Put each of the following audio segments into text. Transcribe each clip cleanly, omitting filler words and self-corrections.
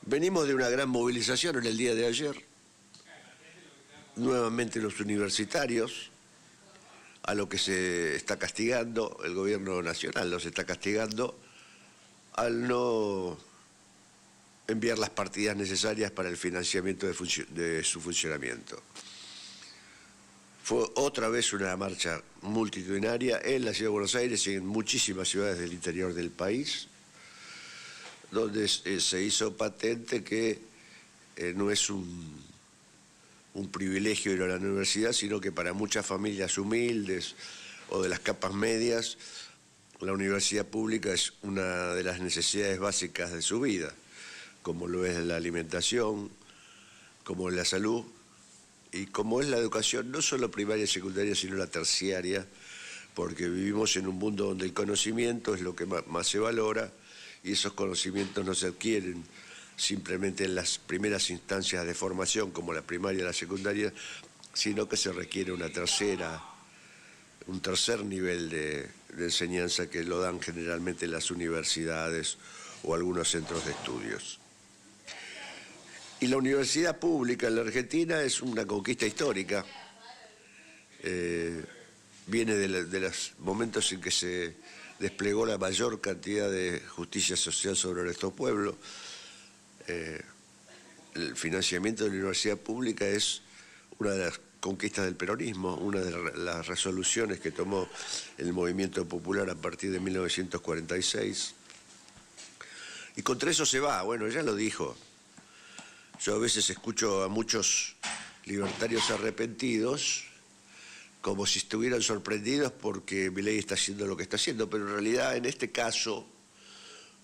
Venimos de una gran movilización en el día de ayer. Nuevamente los universitarios, a lo que se está castigando, el gobierno nacional los está castigando al no enviar las partidas necesarias para el financiamiento de su funcionamiento. Fue otra vez una marcha multitudinaria en la Ciudad de Buenos Aires y en muchísimas ciudades del interior del país, donde se hizo patente que no es un privilegio ir a la universidad, sino que para muchas familias humildes o de las capas medias, la universidad pública es una de las necesidades básicas de su vida, como lo es la alimentación, como es la salud y como es la educación, no solo primaria y secundaria, sino la terciaria, porque vivimos en un mundo donde el conocimiento es lo que más se valora y esos conocimientos no se adquieren simplemente en las primeras instancias de formación, como la primaria y la secundaria, sino que se requiere un tercer nivel de enseñanza que lo dan generalmente las universidades o algunos centros de estudios. Y la universidad pública en la Argentina es una conquista histórica. Viene de los momentos en que se desplegó la mayor cantidad de justicia social sobre nuestro pueblo. El financiamiento de la universidad pública es una de las conquistas del peronismo, una de las resoluciones que tomó el movimiento popular a partir de 1946. Y contra eso se va, bueno, ya lo dijo. Yo a veces escucho a muchos libertarios arrepentidos como si estuvieran sorprendidos porque Milei está haciendo lo que está haciendo, pero en realidad en este caso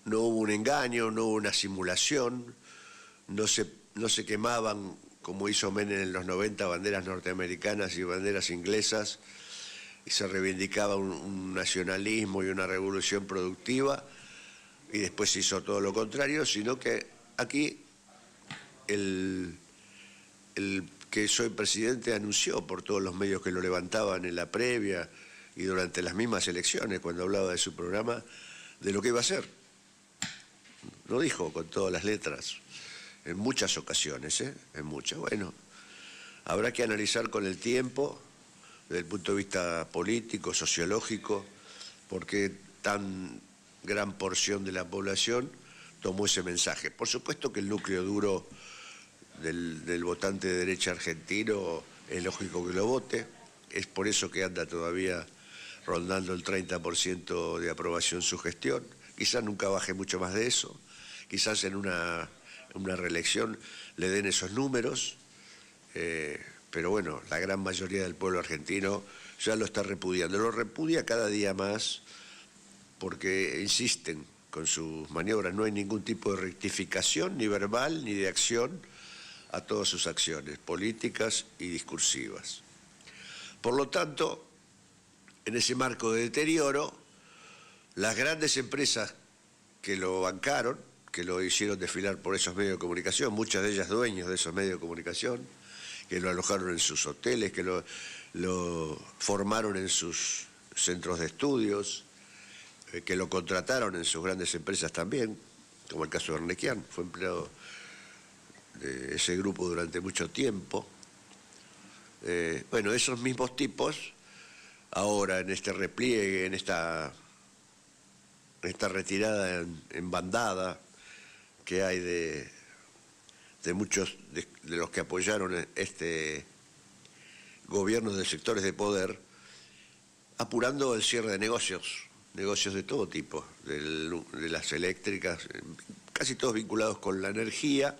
no hubo un engaño, no hubo una simulación, no se quemaban, como hizo Menem en los 90, banderas norteamericanas y banderas inglesas, y se reivindicaba un nacionalismo y una revolución productiva, y después se hizo todo lo contrario, sino que aquí el que soy presidente anunció por todos los medios que lo levantaban en la previa y durante las mismas elecciones, cuando hablaba de su programa, de lo que iba a hacer. Lo dijo con todas las letras, en muchas ocasiones, en muchas. Bueno, habrá que analizar con el tiempo, desde el punto de vista político, sociológico, por qué tan gran porción de la población tomó ese mensaje. Por supuesto que el núcleo duro del votante de derecha argentino es lógico que lo vote, es por eso que anda todavía rondando el 30% de aprobación su gestión, quizás nunca baje mucho más de eso, quizás en una reelección le den esos números, pero bueno, la gran mayoría del pueblo argentino ya lo está repudiando, lo repudia cada día más porque insisten con sus maniobras, no hay ningún tipo de rectificación ni verbal ni de acción a todas sus acciones políticas y discursivas. Por lo tanto, en ese marco de deterioro, las grandes empresas que lo bancaron, que lo hicieron desfilar por esos medios de comunicación, muchas de ellas dueños de esos medios de comunicación, que lo alojaron en sus hoteles, que lo formaron en sus centros de estudios, que lo contrataron en sus grandes empresas también, como el caso de Arnequian, fue empleado de ese grupo durante mucho tiempo. Bueno, esos mismos tipos, ahora en este repliegue, en esta retirada en bandada que hay de muchos de los que apoyaron este gobierno de sectores de poder, apurando el cierre de negocios de todo tipo, de las eléctricas, casi todos vinculados con la energía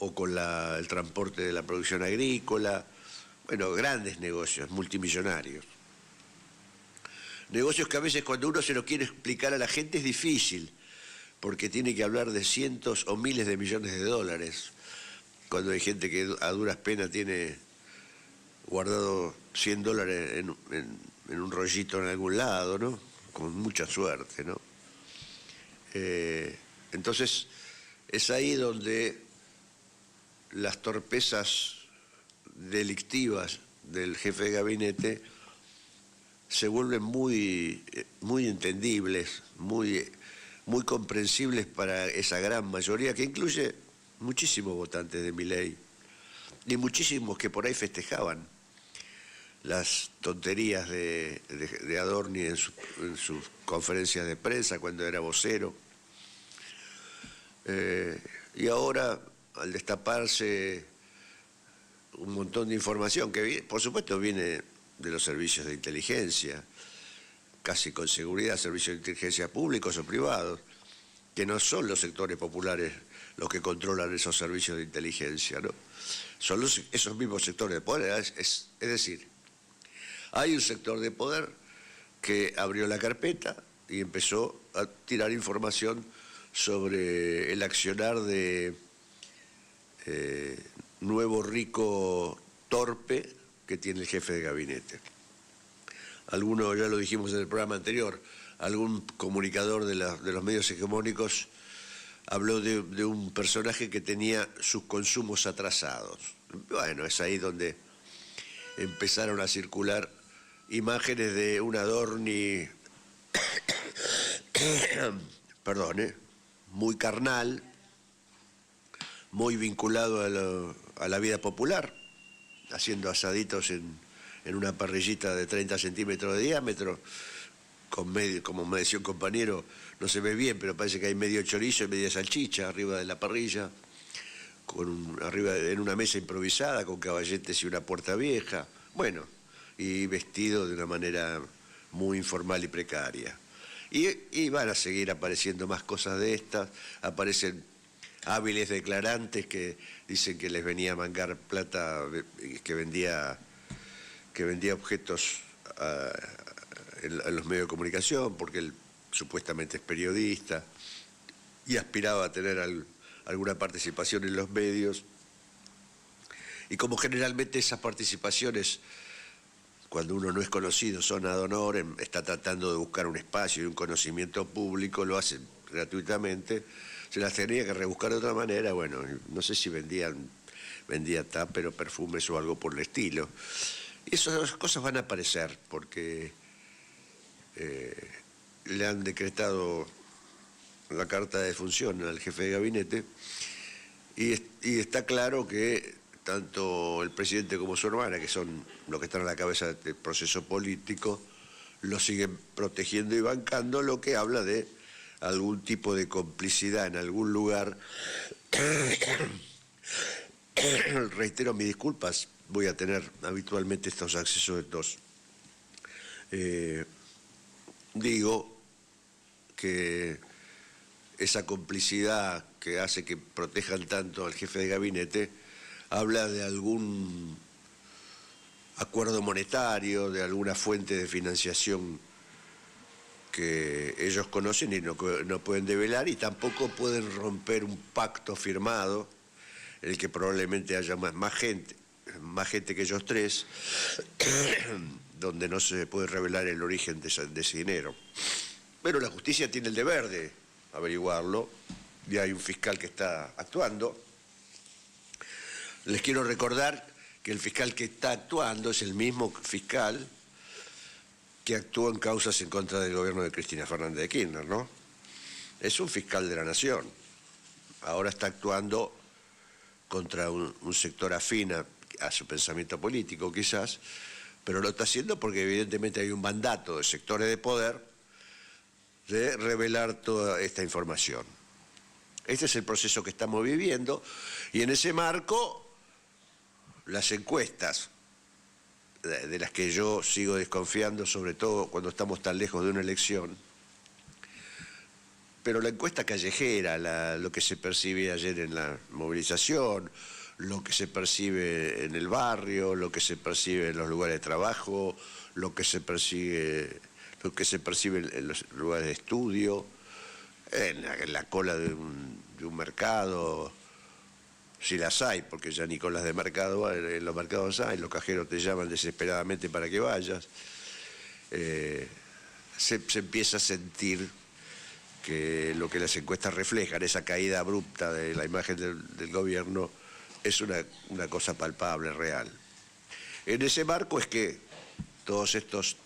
o con el transporte de la producción agrícola, bueno, grandes negocios, multimillonarios. Negocios que a veces cuando uno se lo quiere explicar a la gente es difícil, porque tiene que hablar de cientos o miles de millones de dólares, cuando hay gente que a duras penas tiene guardado $100 en un rollito en algún lado, ¿no? Con mucha suerte, ¿no? Entonces, es ahí donde las torpezas delictivas del jefe de gabinete se vuelven muy entendibles, muy muy comprensibles para esa gran mayoría, que incluye muchísimos votantes de Milei, y muchísimos que por ahí festejaban las tonterías de Adorni en sus conferencias de prensa cuando era vocero. Y ahora, al destaparse un montón de información que, por supuesto, viene de los servicios de inteligencia, casi con seguridad, servicios de inteligencia públicos o privados, que no son los sectores populares los que controlan esos servicios de inteligencia, ¿no? Son esos mismos sectores de poder. Es decir, hay un sector de poder que abrió la carpeta y empezó a tirar información sobre el accionar de nuevo rico torpe que tiene el jefe de gabinete. Algunos, ya lo dijimos en el programa anterior, algún comunicador de los medios hegemónicos habló de un personaje que tenía sus consumos atrasados. Bueno, es ahí donde empezaron a circular imágenes de un Adorni, perdón, muy carnal, muy vinculado a la vida popular, haciendo asaditos en una parrillita de 30 centímetros de diámetro, como me decía un compañero, no se ve bien, pero parece que hay medio chorizo y media salchicha arriba de la parrilla, arriba en una mesa improvisada, con caballetes y una puerta vieja, bueno, y vestido de una manera muy informal y precaria. Y van a seguir apareciendo más cosas de estas, aparecen hábiles declarantes que dicen que les venía a mangar plata, que vendía objetos en los medios de comunicación, porque él supuestamente es periodista y aspiraba a tener alguna participación en los medios. Y como generalmente esas participaciones, cuando uno no es conocido, son ad honorem, está tratando de buscar un espacio y un conocimiento público, lo hacen gratuitamente, se las tenía que rebuscar de otra manera. Bueno, no sé si vendía pero perfumes o algo por el estilo. Y esas cosas van a aparecer porque le han decretado la carta de defunción al jefe de gabinete y está claro que tanto el presidente como su hermana, que son los que están a la cabeza del proceso político, lo siguen protegiendo y bancando, lo que habla de algún tipo de complicidad en algún lugar. Reitero mis disculpas, voy a tener habitualmente estos accesos de tos. Digo que esa complicidad que hace que protejan tanto al jefe de gabinete habla de algún acuerdo monetario, de alguna fuente de financiación que ellos conocen y no pueden develar, y tampoco pueden romper un pacto firmado en el que probablemente haya más gente que ellos tres, donde no se puede revelar el origen de ese dinero. Pero la justicia tiene el deber de averiguarlo, y hay un fiscal que está actuando. Les quiero recordar que el fiscal que está actuando es el mismo fiscal que actuó en causas en contra del gobierno de Cristina Fernández de Kirchner, ¿no? Es un fiscal de la nación. Ahora está actuando contra un sector afín a su pensamiento político, quizás, pero lo está haciendo porque evidentemente hay un mandato de sectores de poder de revelar toda esta información. Este es el proceso que estamos viviendo, y en ese marco las encuestas, de las que yo sigo desconfiando, sobre todo cuando estamos tan lejos de una elección, pero la encuesta callejera, lo que se percibe ayer en la movilización, lo que se percibe en el barrio, lo que se percibe en los lugares de trabajo, lo que se percibe en los lugares de estudio, en la cola de un mercado, si las hay, porque ya ni colas de mercado, en los mercados hay, los cajeros te llaman desesperadamente para que vayas. Se empieza a sentir que lo que las encuestas reflejan, esa caída abrupta de la imagen del gobierno, es una cosa palpable, real. En ese marco es que todos estos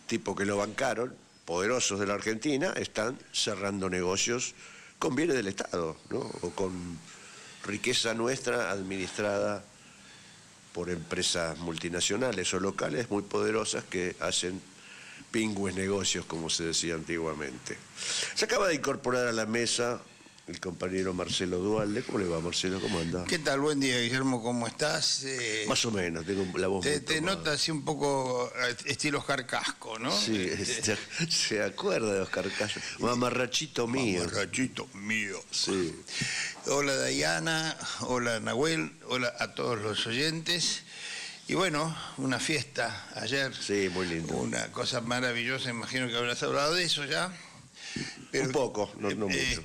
tipos que lo bancaron, poderosos de la Argentina están cerrando negocios con bienes del Estado, ¿no? O con riqueza nuestra administrada por empresas multinacionales o locales muy poderosas que hacen pingües negocios, como se decía antiguamente. Se acaba de incorporar a la mesa el compañero Marcelo Duhalde. ¿Cómo le va, Marcelo? ¿Cómo anda? ¿Qué tal? Buen día, Guillermo. ¿Cómo estás? Más o menos, tengo la voz muy Te nota así un poco estilo Oscar Casco, ¿no? Sí, se acuerda de Oscar Casco. Mamarrachito mío. Mamarrachito mío. Sí. Hola, Diana. Hola, Nahuel. Hola a todos los oyentes. Y bueno, una fiesta ayer. Sí, muy lindo. Una cosa maravillosa. Imagino que habrás hablado de eso ya. Pero, un poco, no mucho.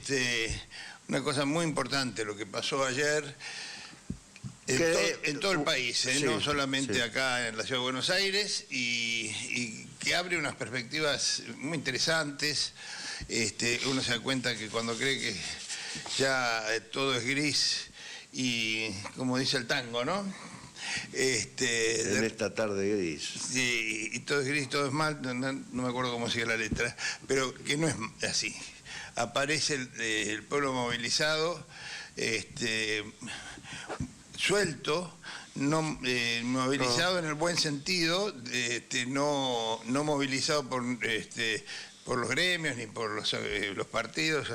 Una cosa muy importante lo que pasó ayer en todo el país, sí, no solamente sí. Acá en la Ciudad de Buenos Aires, y que abre unas perspectivas muy interesantes. Uno se da cuenta que cuando cree que ya todo es gris y, como dice el tango, ¿no? En esta tarde gris. Sí, y todo es gris, todo es mal, no me acuerdo cómo sigue la letra, pero que no es así. Aparece el pueblo movilizado, suelto, movilizado en el buen sentido, no movilizado por los gremios ni por los partidos.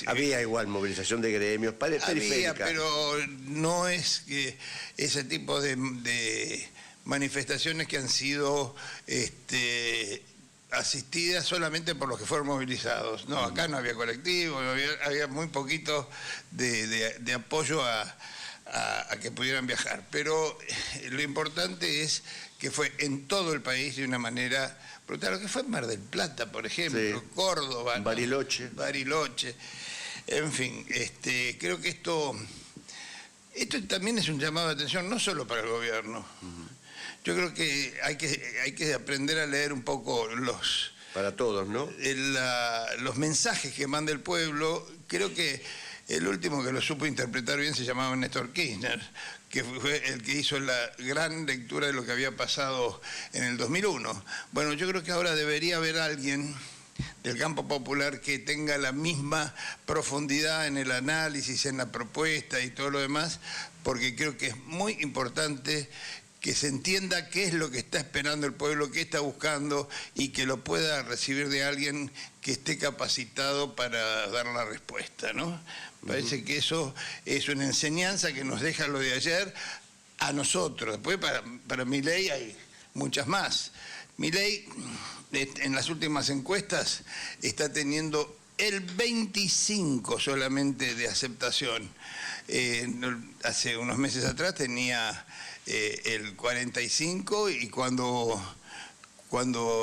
Había igual movilización de gremios, periférica. Había, pero no es que ese tipo de manifestaciones que han sido asistidas solamente por los que fueron movilizados. No, acá no había colectivo, había muy poquito de apoyo a que pudieran viajar. Pero lo importante es que fue en todo el país de una manera brutal. Lo que fue en Mar del Plata, por ejemplo, sí. Córdoba, ¿no? Bariloche. En fin, creo que esto también es un llamado de atención, no solo para el gobierno. Yo creo que hay que aprender a leer un poco para todos, ¿no? Los mensajes que manda el pueblo. Creo que el último que lo supo interpretar bien se llamaba Néstor Kirchner, que fue el que hizo la gran lectura de lo que había pasado en el 2001. Bueno, yo creo que ahora debería haber alguien del campo popular que tenga la misma profundidad en el análisis, en la propuesta y todo lo demás, porque creo que es muy importante que se entienda qué es lo que está esperando el pueblo, qué está buscando, y que lo pueda recibir de alguien que esté capacitado para dar la respuesta, ¿no? Parece que eso es una enseñanza que nos deja lo de ayer a nosotros. Después para Milei hay muchas más. Milei en las últimas encuestas está teniendo el 25 solamente de aceptación. Hace unos meses atrás tenía el 45, y cuando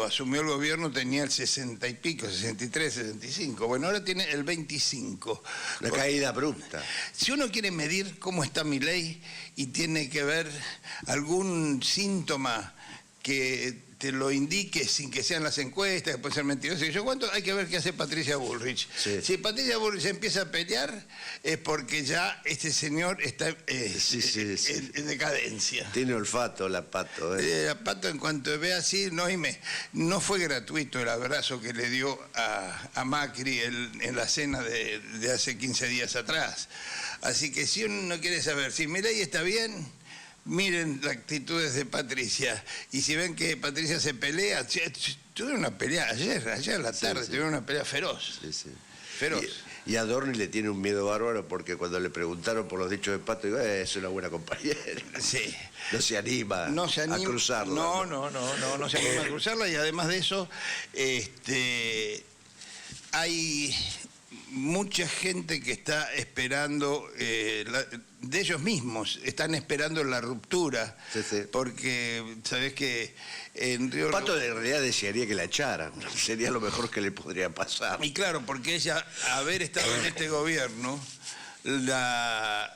asumió el gobierno tenía el 60 y pico, 63, 65. Bueno, ahora tiene el 25. Una caída abrupta. Si uno quiere medir cómo está Milei y tiene que ver algún síntoma que te lo indique sin que sean las encuestas, que pueden ser mentirosas, y yo cuánto, hay que ver qué hace Patricia Bullrich. Sí. Si Patricia Bullrich empieza a pelear es porque ya este señor está en decadencia. Tiene olfato la Pato. La Pato, en cuanto ve así, no fue gratuito el abrazo que le dio a Macri en la cena de hace 15 días atrás. Así que si uno quiere saber si Milei está bien, miren las actitudes de Patricia, y si ven que Patricia se pelea, tuvieron una pelea ayer a la tarde, tuvieron una pelea feroz. Sí. Feroz. Y a Dorni le tiene un miedo bárbaro, porque cuando le preguntaron por los dichos de Pato, digo, es una buena compañera. Sí. No se anima a cruzarla. No se anima a cruzarla, y además de eso, hay mucha gente que está esperando, de ellos mismos, están esperando la ruptura. Sí. Porque, ¿sabés que en Río... Pato en realidad desearía que la echaran, sería lo mejor que le podría pasar. Y claro, porque ella, haber estado en este gobierno, la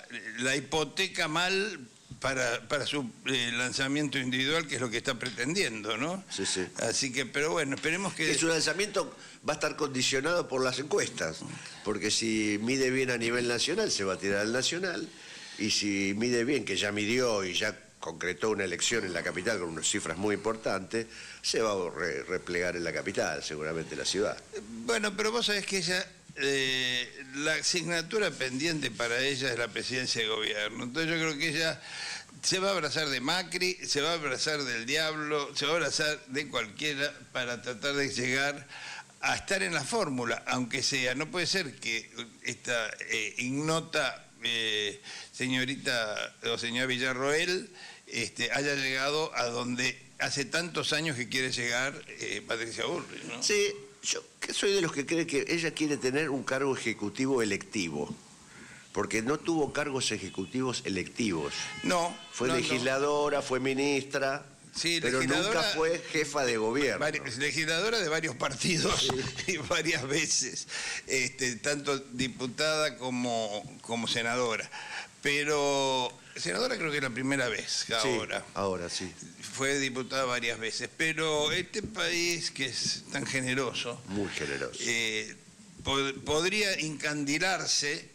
hipoteca mal para su lanzamiento individual, que es lo que está pretendiendo, ¿no? Sí. Así que, pero bueno, esperemos que... Su lanzamiento va a estar condicionado por las encuestas, porque si mide bien a nivel nacional, se va a tirar al nacional, y si mide bien, que ya midió y ya concretó una elección en la capital con unas cifras muy importantes, se va a replegar en la capital, seguramente la ciudad. Bueno, pero vos sabés que ella, la asignatura pendiente para ella es la presidencia de gobierno. Entonces yo creo que ella se va a abrazar de Macri, se va a abrazar del diablo, se va a abrazar de cualquiera para tratar de llegar a estar en la fórmula, aunque sea. No puede ser que esta ignota señorita o señora Villarroel haya llegado a donde hace tantos años que quiere llegar Patricia Bullrich, ¿no? Sí, yo soy de los que cree que ella quiere tener un cargo ejecutivo electivo, porque no tuvo cargos ejecutivos electivos. No. Fue legisladora, fue ministra, sí, pero nunca fue jefa de gobierno. Legisladora de varios partidos, sí. Y varias veces, tanto diputada como senadora. Pero senadora creo que es la primera vez ahora. Sí, ahora sí. Fue diputada varias veces, pero este país que es tan generoso, muy generoso, podría incandilarse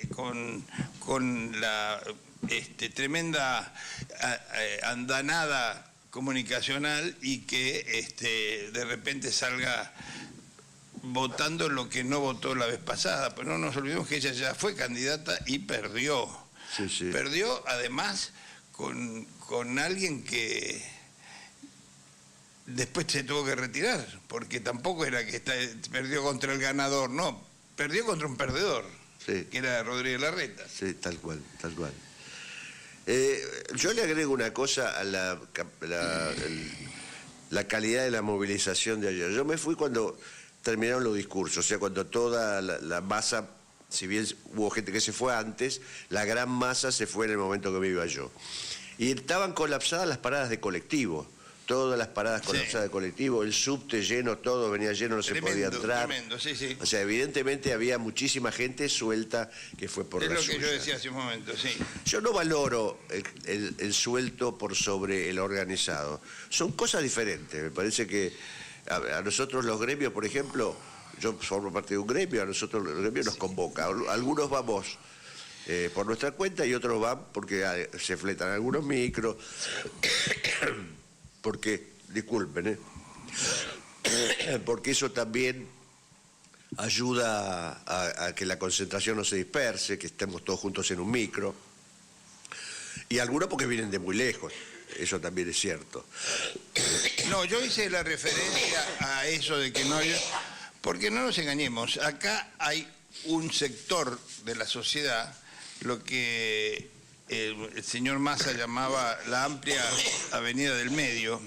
con la tremenda andanada comunicacional y que de repente salga votando lo que no votó la vez pasada. Pero no nos olvidemos que ella ya fue candidata y perdió. Sí, sí. Perdió además con alguien que después se tuvo que retirar, porque tampoco era que perdió contra el ganador, no, perdió contra un perdedor, sí, que era Rodríguez Larreta. Sí, tal cual, tal cual. Yo le agrego una cosa a la calidad de la movilización de ayer. Yo me fui cuando terminaron los discursos, o sea, cuando toda la masa, si bien hubo gente que se fue antes, la gran masa se fue en el momento que me iba yo. Y estaban colapsadas las paradas de colectivo, todas las paradas colapsadas de colectivo, el subte lleno, todo venía lleno, no se podía entrar. Tremendo, sí, sí. O sea, evidentemente había muchísima gente suelta que fue por la suya. Es lo que yo decía hace un momento, sí. Yo no valoro el suelto por sobre el organizado. Son cosas diferentes. Me parece que a nosotros los gremios, por ejemplo, yo formo parte de un gremio, a nosotros el gremio nos convoca. Algunos vamos por nuestra cuenta y otros van porque se fletan algunos micros, porque, disculpen, porque eso también ayuda a que la concentración no se disperse, que estemos todos juntos en un micro. Y algunos porque vienen de muy lejos, eso también es cierto. No, yo hice la referencia a eso de que no había... Porque no nos engañemos, acá hay un sector de la sociedad, lo que el señor Massa llamaba la amplia avenida del medio,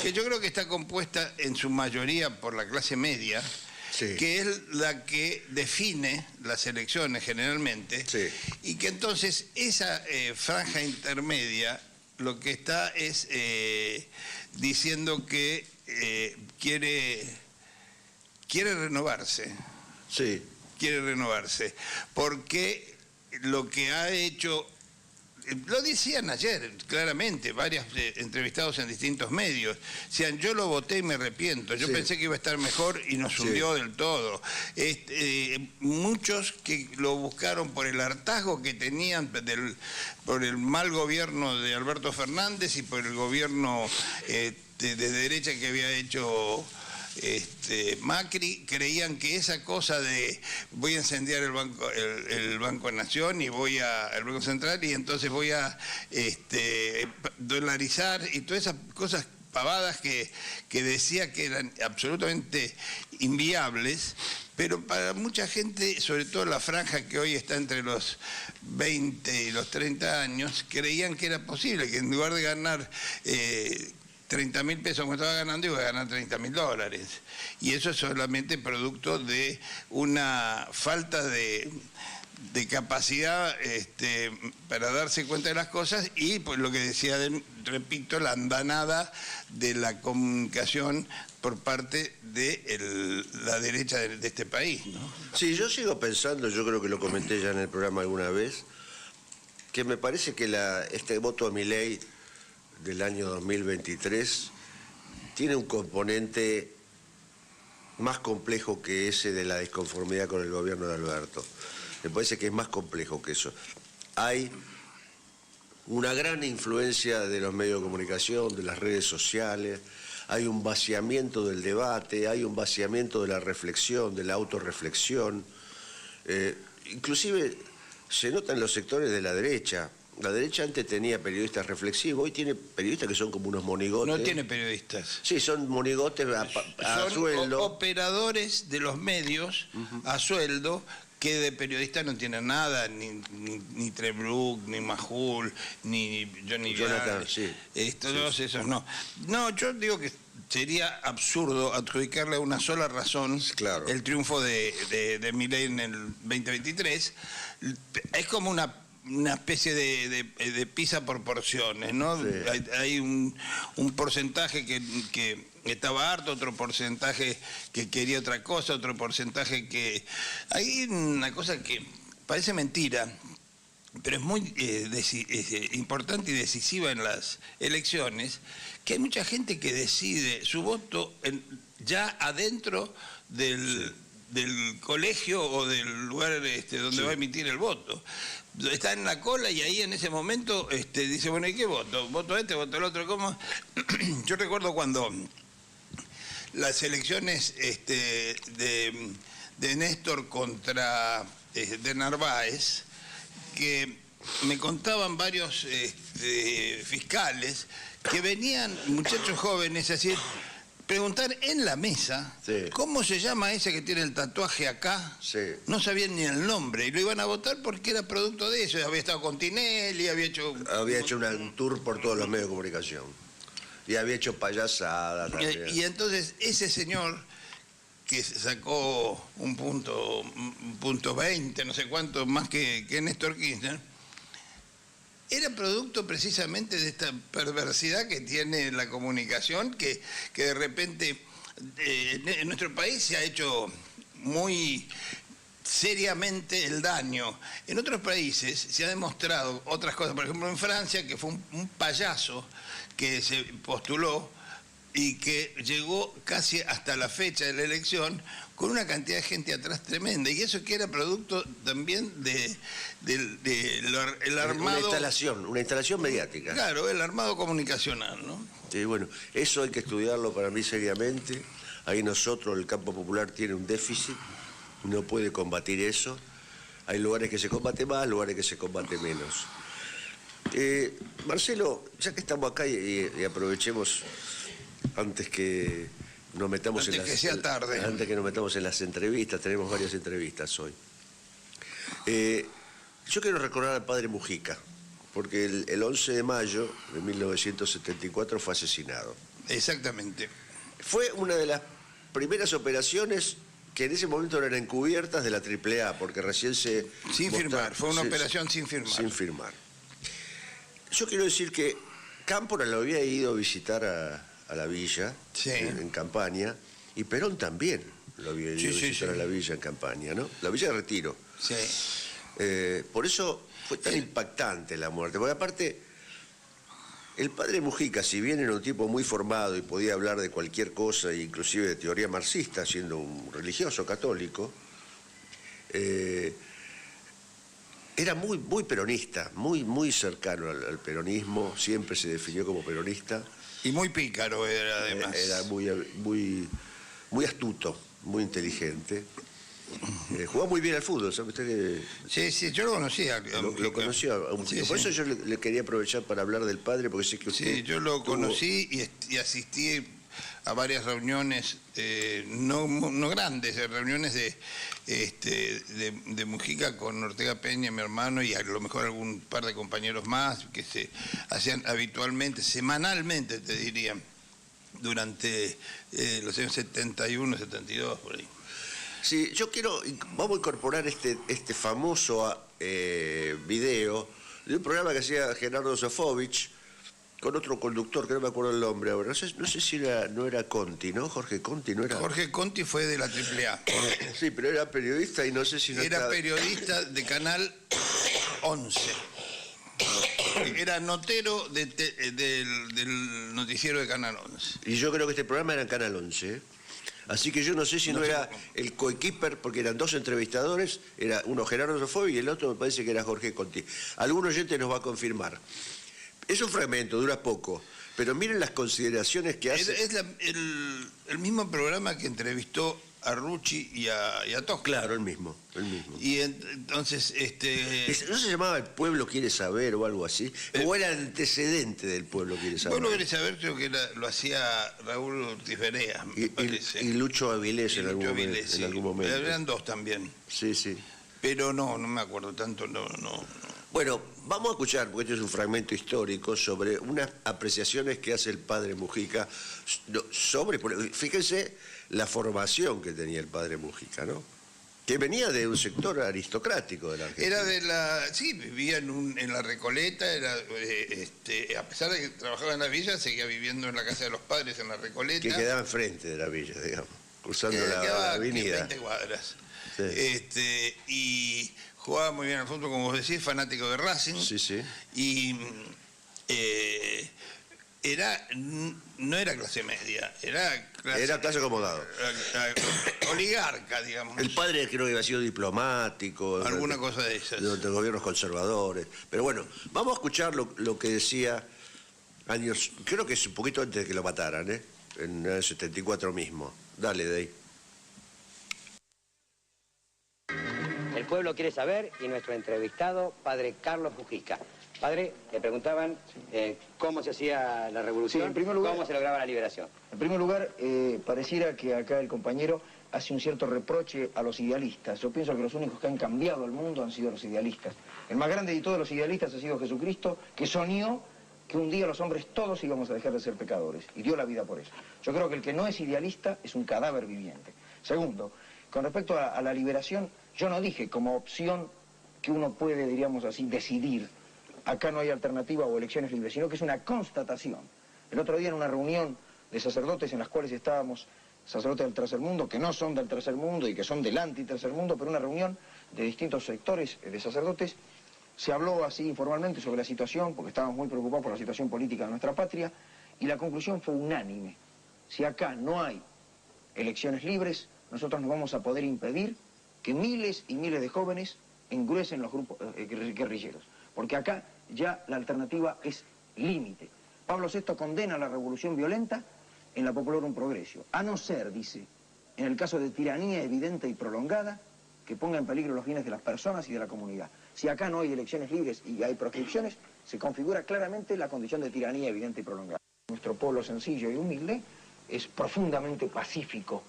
que yo creo que está compuesta en su mayoría por la clase media, sí, que es la que define las elecciones generalmente, sí, y que entonces esa franja intermedia lo que está es diciendo que quiere renovarse. Sí. Quiere renovarse. Porque lo que ha hecho, lo decían ayer claramente, varios entrevistados en distintos medios, decían, yo lo voté y me arrepiento, yo pensé que iba a estar mejor y nos hundió del todo. Muchos que lo buscaron por el hartazgo que tenían por el mal gobierno de Alberto Fernández y por el gobierno de derecha que había hecho Macri, creían que esa cosa de voy a incendiar el Banco Nación y el Banco Central y entonces voy a dolarizar y todas esas cosas pavadas que decía que eran absolutamente inviables, pero para mucha gente, sobre todo la franja que hoy está entre los 20 y los 30 años, creían que era posible, que en lugar de ganar 30.000 pesos como estaba ganando, iba a ganar $30.000. Y eso es solamente producto de una falta de capacidad para darse cuenta de las cosas y pues lo que decía, repito, la andanada de la comunicación por parte de la derecha de este país, ¿no? Sí, yo sigo pensando, yo creo que lo comenté ya en el programa alguna vez, que me parece que este voto a Milei del año 2023 tiene un componente más complejo que ese de la disconformidad con el gobierno de Alberto. Me parece que es más complejo que eso. Hay una gran influencia de los medios de comunicación, de las redes sociales, hay un vaciamiento del debate, hay un vaciamiento de la reflexión, de la autorreflexión. Inclusive se nota en los sectores de la derecha. La derecha antes tenía periodistas reflexivos, hoy tiene periodistas que son como unos monigotes. No tiene periodistas. Sí, son monigotes a sueldo. Son operadores de los medios a sueldo, que de periodistas no tienen nada, ni Trebruck, ni Majul, ni Johnny Jonathan, sí. Todos esos no. No, yo digo que sería absurdo adjudicarle a una sola razón el triunfo de Milei en el 2023. Es como una especie de pizza por porciones, ¿no? Sí. Hay un porcentaje que estaba harto, otro porcentaje que quería otra cosa, otro porcentaje que... Hay una cosa que parece mentira, pero es muy importante y decisiva en las elecciones, que hay mucha gente que decide su voto ya adentro del colegio o del lugar donde va a emitir el voto. Está en la cola y ahí en ese momento dice, bueno, ¿y qué voto? ¿Voto este, voto el otro? ¿Cómo? Yo recuerdo cuando las elecciones de Néstor contra de Narváez, que me contaban varios fiscales que venían, muchachos jóvenes, así, preguntar en la mesa, sí, ¿cómo se llama ese que tiene el tatuaje acá? Sí. No sabían ni el nombre y lo iban a votar porque era producto de eso. Había estado con Tinelli, había hecho un tour por todos los medios de comunicación y había hecho payasadas también. Y entonces ese señor que sacó un punto 20, no sé cuánto más que Néstor Kirchner, era producto precisamente de esta perversidad que tiene la comunicación, que de repente en nuestro país se ha hecho muy seriamente el daño. En otros países se ha demostrado otras cosas, por ejemplo en Francia, que fue un payaso que se postuló y que llegó casi hasta la fecha de la elección con una cantidad de gente atrás tremenda, y eso que era producto también el armado... Una instalación mediática. Claro, el armado comunicacional, ¿no? Sí, bueno, eso hay que estudiarlo para mí seriamente. Ahí nosotros, el campo popular, tiene un déficit, no puede combatir eso. Hay lugares que se combate más, lugares que se combate menos. Marcelo, ya que estamos acá y aprovechemos antes que nos metamos antes que sea tarde. Antes que nos metamos en las entrevistas, tenemos varias entrevistas hoy. Yo quiero recordar al padre Mujica, porque el 11 de mayo de 1974 fue asesinado. Exactamente. Fue una de las primeras operaciones que en ese momento eran encubiertas de la AAA, porque recién se... Sin firmar, fue una operación sin firmar. Sin firmar. Yo quiero decir que Cámpora lo había ido a visitar a la villa, sí, en campaña, y Perón también lo había ido a visitar a la villa en campaña, ¿no? La villa de Retiro. Sí. Por eso fue tan impactante la muerte, porque aparte, el padre Mujica, si bien era un tipo muy formado y podía hablar de cualquier cosa, inclusive de teoría marxista, siendo un religioso católico, era muy peronista, muy cercano al peronismo, siempre se definió como peronista. Y muy pícaro era, además. Era muy astuto, muy inteligente. Jugaba muy bien al fútbol, ¿sabe usted que...? Sí, yo lo conocía. Lo conocía. Por eso yo le quería aprovechar para hablar del padre, porque sé que usted... Sí, yo lo conocí y asistí a varias reuniones, no grandes, reuniones de Mujica con Ortega Peña, mi hermano, y a lo mejor algún par de compañeros más, que se hacían habitualmente, semanalmente, te diría, durante los años 71, 72, por ahí. Sí, vamos a incorporar este famoso video de un programa que hacía Gerardo Sofovich con otro conductor, que no me acuerdo el nombre ahora. No sé si no era Conti, ¿no? Jorge Conti, ¿no era? Jorge Conti fue de la AAA. Sí, pero era periodista y no sé si no era periodista de Canal 11. Era notero del noticiero de Canal 11. Y yo creo que este programa era en Canal 11, ¿eh? Así que yo no sé si no era el coequiper, porque eran dos entrevistadores, era uno Gerardo Sofovich y el otro me parece que era Jorge Conti. Algún oyente nos va a confirmar. Es un fragmento, dura poco, pero miren las consideraciones que hace. Es el mismo programa que entrevistó a Rucci y a Tosca. Claro, el mismo. Y entonces, ¿No se llamaba El Pueblo Quiere Saber o algo así? ¿O era antecedente del Pueblo Quiere Saber? El Pueblo Quiere Saber creo que lo hacía Raúl Ortiz Berea, me parece. Y Lucho Avilés en algún momento. Eran dos también. Sí, sí. Pero no me acuerdo tanto, no. Bueno, vamos a escuchar, porque este es un fragmento histórico, sobre unas apreciaciones que hace el padre Mujica sobre, fíjense, la formación que tenía el padre Mujica, ¿no? Que venía de un sector aristocrático de la Argentina. Sí, vivía en la Recoleta, a pesar de que trabajaba en la villa, seguía viviendo en la casa de los padres en la Recoleta. Que quedaba enfrente de la villa, digamos, cruzando la avenida. 20 cuadras. Sí. Y jugaba muy bien al fútbol, como vos decís, fanático de Racing. Sí, sí. Y no era clase media, era clase acomodado. Oligarca, digamos. El padre creo que había sido diplomático. Alguna cosa de esas. De gobiernos conservadores. Pero bueno, vamos a escuchar lo que decía años, creo que es un poquito antes de que lo mataran, en el 74 mismo. Dale, Dey. El Pueblo Quiere Saber y nuestro entrevistado, padre Carlos Mujica. Padre, le preguntaban cómo se hacía la revolución, sí, en primer lugar, cómo se lograba la liberación. En primer lugar, pareciera que acá el compañero hace un cierto reproche a los idealistas. Yo pienso que los únicos que han cambiado el mundo han sido los idealistas. El más grande de todos los idealistas ha sido Jesucristo, que soñó que un día los hombres todos íbamos a dejar de ser pecadores, y dio la vida por eso. Yo creo que el que no es idealista es un cadáver viviente. Segundo, con respecto a la liberación, yo no dije como opción que uno puede, diríamos así, decidir. Acá no hay alternativa o elecciones libres, sino que es una constatación. El otro día en una reunión de sacerdotes en las cuales estábamos, sacerdotes del tercer mundo, que no son del tercer mundo y que son del anti-tercer mundo, pero una reunión de distintos sectores de sacerdotes, se habló así informalmente sobre la situación, porque estábamos muy preocupados por la situación política de nuestra patria, y la conclusión fue unánime. Si acá no hay elecciones libres, nosotros no vamos a poder impedir que miles y miles de jóvenes engruesen los grupos guerrilleros. Porque acá ya la alternativa es límite. Pablo VI condena la revolución violenta en la Populorum Progressio, a no ser, dice, en el caso de tiranía evidente y prolongada, que ponga en peligro los bienes de las personas y de la comunidad. Si acá no hay elecciones libres y hay proscripciones, se configura claramente la condición de tiranía evidente y prolongada. Nuestro pueblo sencillo y humilde es profundamente pacífico.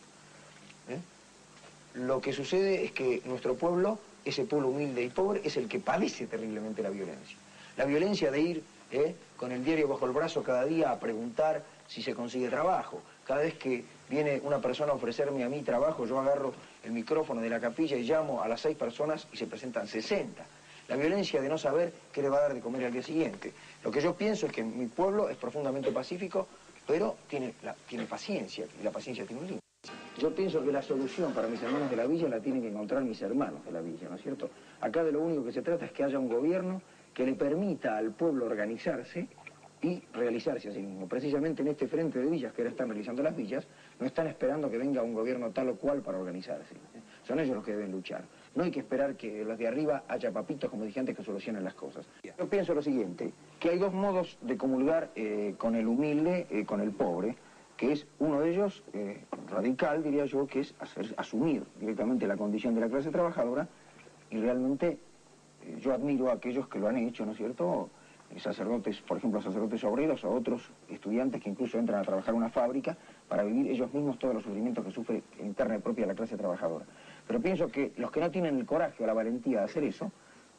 Lo que sucede es que nuestro pueblo, ese pueblo humilde y pobre, es el que padece terriblemente la violencia. La violencia de ir con el diario bajo el brazo cada día a preguntar si se consigue trabajo. Cada vez que viene una persona a ofrecerme a mí trabajo, yo agarro el micrófono de la capilla y llamo a las 6 personas y se presentan 60. La violencia de no saber qué le va a dar de comer al día siguiente. Lo que yo pienso es que mi pueblo es profundamente pacífico, pero tiene paciencia, y la paciencia tiene un límite. Yo pienso que la solución para mis hermanos de la villa la tienen que encontrar mis hermanos de la villa, ¿no es cierto? Acá de lo único que se trata es que haya un gobierno que le permita al pueblo organizarse y realizarse a sí mismo. Precisamente en este frente de villas que ahora están realizando las villas, no están esperando que venga un gobierno tal o cual para organizarse. Son ellos los que deben luchar. No hay que esperar que los de arriba haya papitos, como dije antes, que solucionen las cosas. Yo pienso lo siguiente, que hay dos modos de comulgar con el humilde, con el pobre, que es uno de ellos, radical, diría yo, que es asumir directamente la condición de la clase trabajadora, y realmente yo admiro a aquellos que lo han hecho, ¿no es cierto?, sacerdotes, por ejemplo, sacerdotes obreros o otros estudiantes que incluso entran a trabajar en una fábrica para vivir ellos mismos todos los sufrimientos que sufre interna y propia la clase trabajadora. Pero pienso que los que no tienen el coraje o la valentía de hacer eso,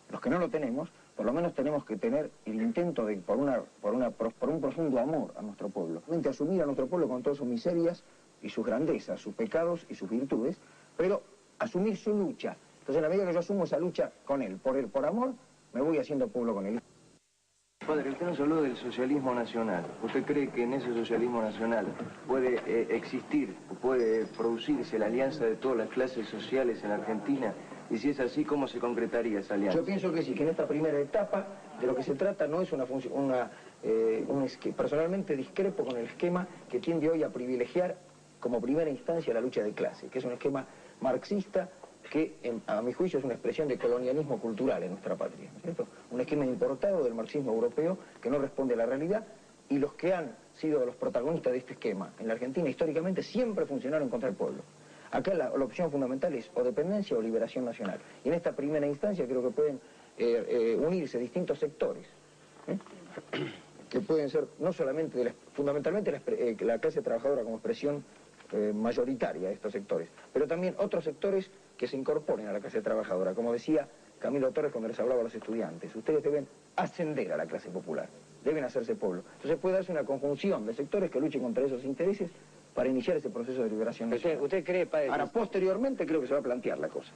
los que no lo tenemos, por lo menos tenemos que tener el intento de, por un profundo amor a nuestro pueblo, asumir a nuestro pueblo con todas sus miserias y sus grandezas, sus pecados y sus virtudes, pero asumir su lucha. Entonces, en la medida que yo asumo esa lucha con él, por amor, me voy haciendo pueblo con él. Padre, usted nos habló del socialismo nacional. ¿Usted cree que en ese socialismo nacional puede existir, puede producirse la alianza de todas las clases sociales en Argentina? Y si es así, ¿cómo se concretaría esa alianza? Yo pienso que sí, que en esta primera etapa de lo que se trata no es personalmente discrepo con el esquema que tiende hoy a privilegiar como primera instancia la lucha de clase, que es un esquema marxista que a mi juicio es una expresión de colonialismo cultural en nuestra patria, ¿no es cierto? Un esquema importado del marxismo europeo que no responde a la realidad, y los que han sido los protagonistas de este esquema en la Argentina históricamente siempre funcionaron contra el pueblo. Acá la opción fundamental es o dependencia o liberación nacional. Y en esta primera instancia creo que pueden unirse distintos sectores, que pueden ser no solamente, fundamentalmente la clase trabajadora como expresión mayoritaria de estos sectores, pero también otros sectores que se incorporen a la clase trabajadora. Como decía Camilo Torres cuando les hablaba a los estudiantes, ustedes deben ascender a la clase popular, deben hacerse pueblo. Entonces puede darse una conjunción de sectores que luchen contra esos intereses para iniciar ese proceso de liberación nacional. ¿Usted cree, padre? Ahora, posteriormente creo que se va a plantear la cosa.